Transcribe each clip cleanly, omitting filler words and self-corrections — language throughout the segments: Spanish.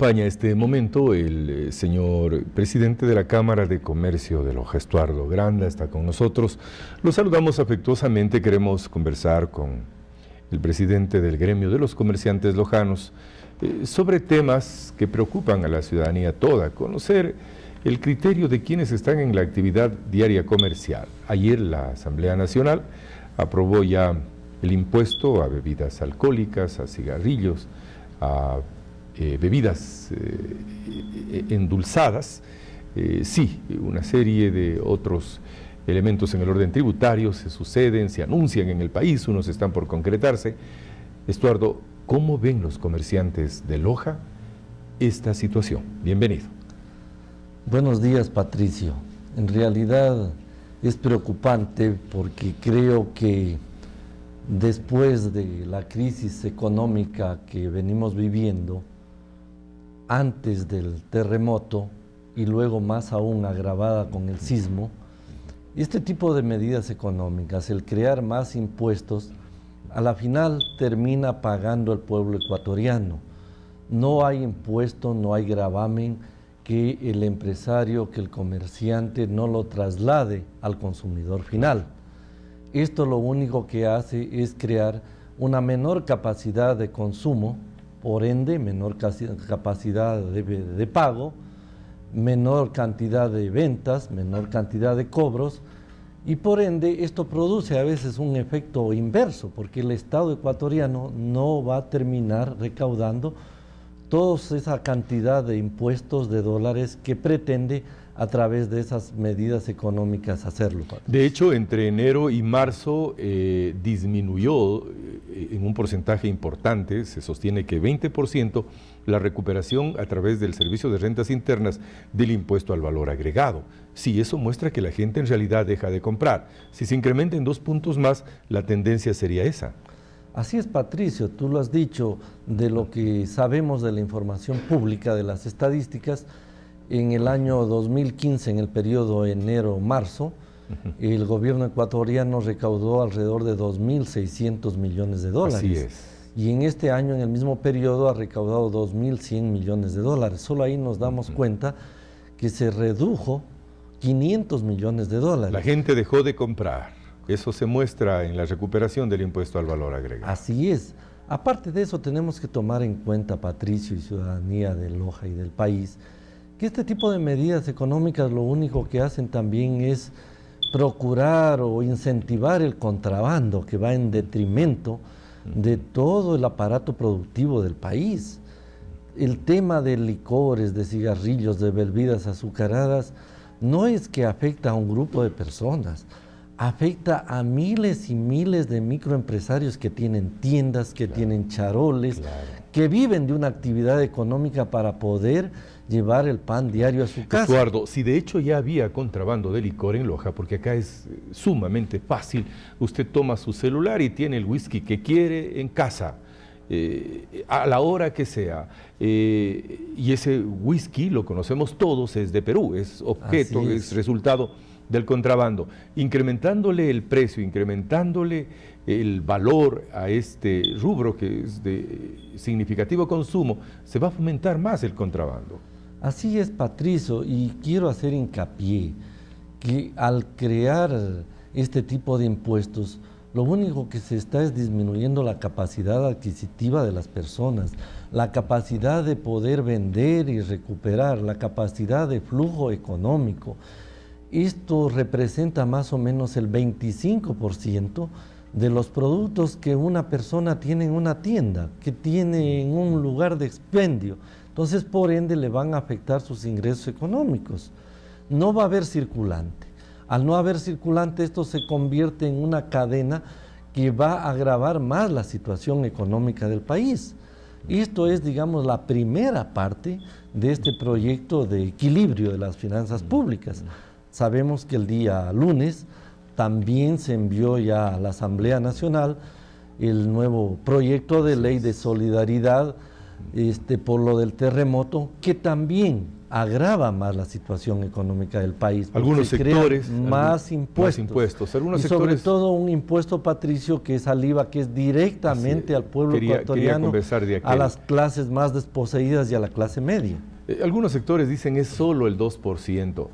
acompaña este momento el señor presidente de la Cámara de Comercio de Loja, Estuardo Granda, está con nosotros. Lo saludamos afectuosamente, queremos conversar con el presidente del gremio de los comerciantes lojanos sobre temas que preocupan a la ciudadanía toda, conocer el criterio de quienes están en la actividad diaria comercial. Ayer la Asamblea Nacional aprobó ya el impuesto a bebidas alcohólicas, a cigarrillos, a bebidas endulzadas, sí, una serie de otros elementos en el orden tributario se suceden, se anuncian en el país, unos están por concretarse. Estuardo, ¿cómo ven los comerciantes de Loja esta situación? Bienvenido. Buenos días, Patricio. En realidad es preocupante porque creo que después de la crisis económica que venimos viviendo, antes del terremoto y luego más aún agravada con el sismo, este tipo de medidas económicas, el crear más impuestos, a la final termina pagando el pueblo ecuatoriano. No hay impuesto, no hay gravamen que el empresario, que el comerciante no lo traslade al consumidor final. Esto lo único que hace es crear una menor capacidad de consumo, por ende, menor capacidad de pago, menor cantidad de ventas, menor cantidad de cobros, y por ende esto produce a veces un efecto inverso, porque el Estado ecuatoriano no va a terminar recaudando toda esa cantidad de impuestos de dólares que pretende a través de esas medidas económicas hacerlo. De hecho, entre enero y marzo disminuyó en un porcentaje importante, se sostiene que 20%, la recuperación a través del Servicio de Rentas Internas del impuesto al valor agregado. Sí, eso muestra que la gente en realidad deja de comprar. Si se incrementa en 2 puntos más, la tendencia sería esa. Así es, Patricio, tú lo has dicho, de lo que sabemos de la información pública, de las estadísticas. En el año 2015, en el periodo enero-marzo, el gobierno ecuatoriano recaudó alrededor de 2.600 millones de dólares. Así es. Y en este año, en el mismo periodo, ha recaudado 2.100 millones de dólares. Solo ahí nos damos cuenta que se redujo 500 millones de dólares. La gente dejó de comprar. Eso se muestra en la recuperación del impuesto al valor agregado. Así es. Aparte de eso, tenemos que tomar en cuenta, Patricio y ciudadanía de Loja y del país, que este tipo de medidas económicas lo único que hacen también es procurar o incentivar el contrabando, que va en detrimento de todo el aparato productivo del país. El tema de licores, de cigarrillos, de bebidas azucaradas, no es que afecta a un grupo de personas, afecta a miles y miles de microempresarios que tienen tiendas, que tienen charoles, que viven de una actividad económica para poder llevar el pan diario a su casa. Estuardo, si de hecho ya había contrabando de licor en Loja, porque acá es sumamente fácil, usted toma su celular y tiene el whisky que quiere en casa, a la hora que sea, y ese whisky, lo conocemos todos, es de Perú, es objeto, es resultado del contrabando. Incrementándole el precio, incrementándole el valor a este rubro que es de significativo consumo, se va a fomentar más el contrabando. Así es, Patricio, y quiero hacer hincapié que al crear este tipo de impuestos, lo único que se está es disminuyendo la capacidad adquisitiva de las personas, la capacidad de poder vender y recuperar, la capacidad de flujo económico. Esto representa más o menos el 25% de los productos que una persona tiene en una tienda, que tiene en un lugar de expendio. Entonces, por ende, le van a afectar sus ingresos económicos. No va a haber circulante. Al no haber circulante, esto se convierte en una cadena que va a agravar más la situación económica del país. Esto es, digamos, la primera parte de este proyecto de equilibrio de las finanzas públicas. Sabemos que el día lunes también se envió ya a la Asamblea Nacional el nuevo proyecto de ley de solidaridad por lo del terremoto, que también agrava más la situación económica del país. Algunos sectores más impuestos. Algunos y sectores, sobre todo un impuesto, Patricio, que es al IVA, que es directamente al pueblo ecuatoriano, a las clases más desposeídas y a la clase media. Algunos sectores dicen es solo el 2%,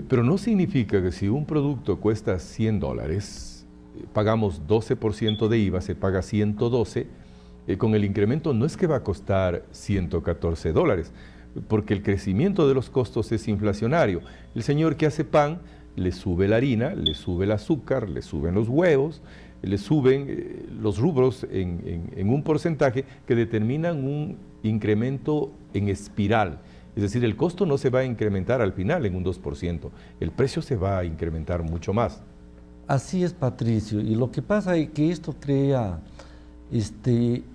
pero no significa que si un producto cuesta $100, pagamos 12% de IVA, se paga 112, con el incremento no es que va a costar $114, porque el crecimiento de los costos es inflacionario. El señor que hace pan, le sube la harina, le sube el azúcar, le suben los huevos, le suben los rubros en un porcentaje que determinan un incremento en espiral. Es decir, el costo no se va a incrementar al final en un 2%, el precio se va a incrementar mucho más. Así es, Patricio, y lo que pasa es que esto crea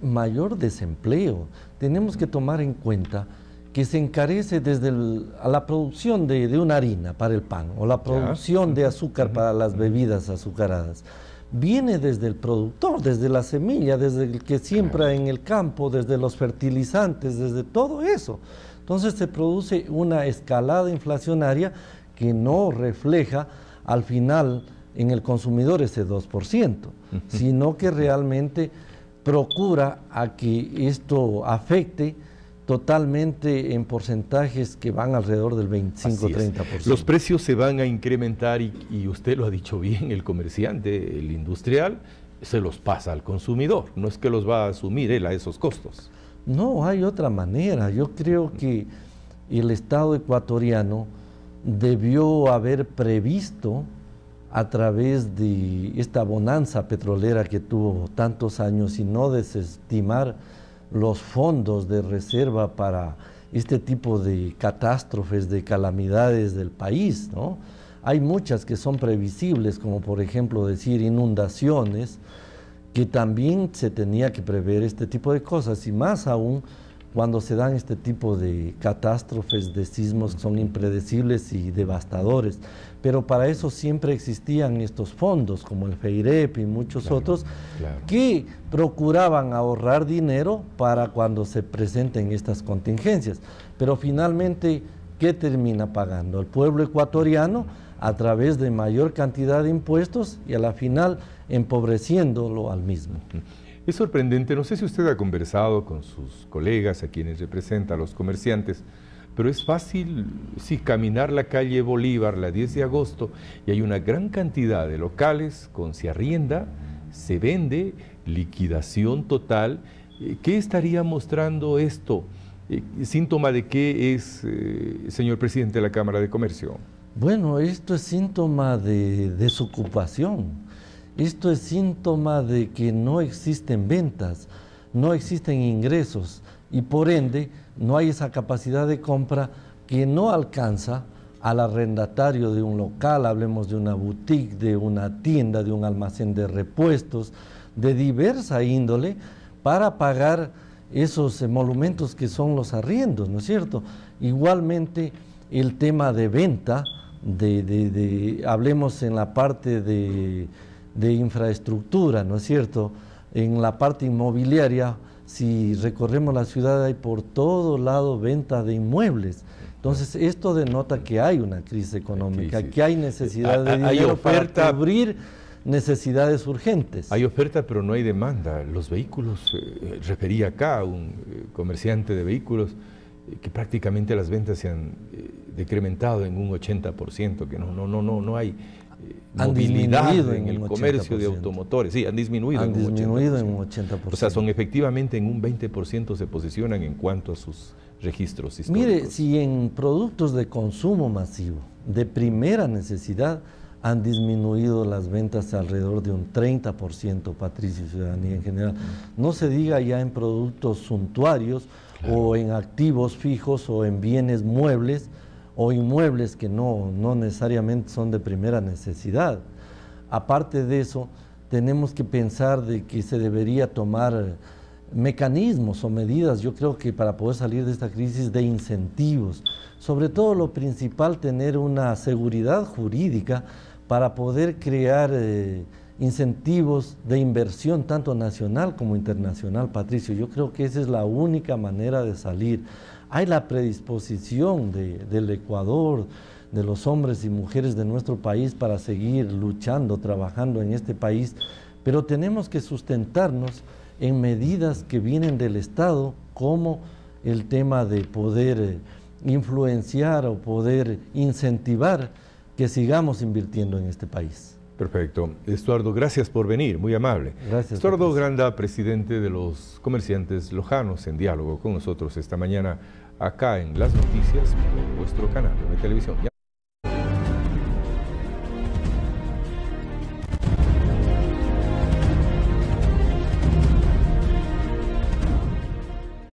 mayor desempleo. Tenemos que tomar en cuenta que se encarece desde la producción de una harina para el pan o la producción de azúcar para las bebidas azucaradas. Viene desde el productor, desde la semilla, desde el que siembra en el campo, desde los fertilizantes, desde todo eso. Entonces se produce una escalada inflacionaria que no refleja al final en el consumidor ese 2%, sino que realmente procura a que esto afecte totalmente en porcentajes que van alrededor del 25-30%. Los precios se van a incrementar y usted lo ha dicho bien, el comerciante, el industrial, se los pasa al consumidor, no es que los va a asumir él a esos costos. No, hay otra manera. Yo creo que el Estado ecuatoriano debió haber previsto a través de esta bonanza petrolera que tuvo tantos años y no desestimar los fondos de reserva para este tipo de catástrofes, de calamidades del país, ¿no? Hay muchas que son previsibles, como por ejemplo decir inundaciones, que también se tenía que prever este tipo de cosas, y más aún cuando se dan este tipo de catástrofes, de sismos que son impredecibles y devastadores. Pero para eso siempre existían estos fondos, como el FEIREP y muchos otros, que procuraban ahorrar dinero para cuando se presenten estas contingencias. Pero finalmente, ¿qué termina pagando? El pueblo ecuatoriano a través de mayor cantidad de impuestos y a la final empobreciéndolo al mismo. Es sorprendente, no sé si usted ha conversado con sus colegas, a quienes representa, a los comerciantes, pero es fácil, sí, caminar la calle Bolívar, la 10 de agosto, y hay una gran cantidad de locales con se arrienda, se vende, liquidación total. ¿Qué estaría mostrando esto? ¿Síntoma de qué es, señor presidente de la Cámara de Comercio? Bueno, esto es síntoma de desocupación. Esto es síntoma de que no existen ventas, no existen ingresos y por ende no hay esa capacidad de compra que no alcanza al arrendatario de un local, hablemos de una boutique, de una tienda, de un almacén de repuestos, de diversa índole, para pagar esos emolumentos que son los arriendos, ¿no es cierto? Igualmente el tema de venta, hablemos en la parte de infraestructura, ¿no es cierto? En la parte inmobiliaria, si recorremos la ciudad hay por todo lado venta de inmuebles. Entonces esto denota que hay una crisis económica, que hay necesidad de dinero para cubrir necesidades urgentes. Hay oferta pero no hay demanda. Los vehículos, refería acá a un comerciante de vehículos, que prácticamente las ventas se han decrementado en un 80%, que no hay movilidad en el comercio de automotores. Sí, han disminuido en un 80%. O sea, son efectivamente en un 20% se posicionan en cuanto a sus registros históricos. Mire, si en productos de consumo masivo, de primera necesidad, han disminuido las ventas alrededor de un 30%, Patricio y ciudadanía en general. No se diga ya en productos suntuarios, o en activos fijos, o en bienes muebles, o inmuebles que no necesariamente son de primera necesidad. Aparte de eso, tenemos que pensar de que se debería tomar mecanismos o medidas, yo creo que para poder salir de esta crisis, de incentivos. Sobre todo lo principal, tener una seguridad jurídica para poder crear incentivos de inversión tanto nacional como internacional, Patricio. Yo creo que esa es la única manera de salir. hay la predisposición del Ecuador, de los hombres y mujeres de nuestro país para seguir luchando, trabajando en este país, pero tenemos que sustentarnos en medidas que vienen del Estado, como el tema de poder influenciar o poder incentivar que sigamos invirtiendo en este país. Perfecto. Estuardo, gracias por venir, muy amable. Gracias. Estuardo Granda, presidente de los comerciantes lojanos, en diálogo con nosotros esta mañana acá en Las Noticias, en vuestro canal de televisión.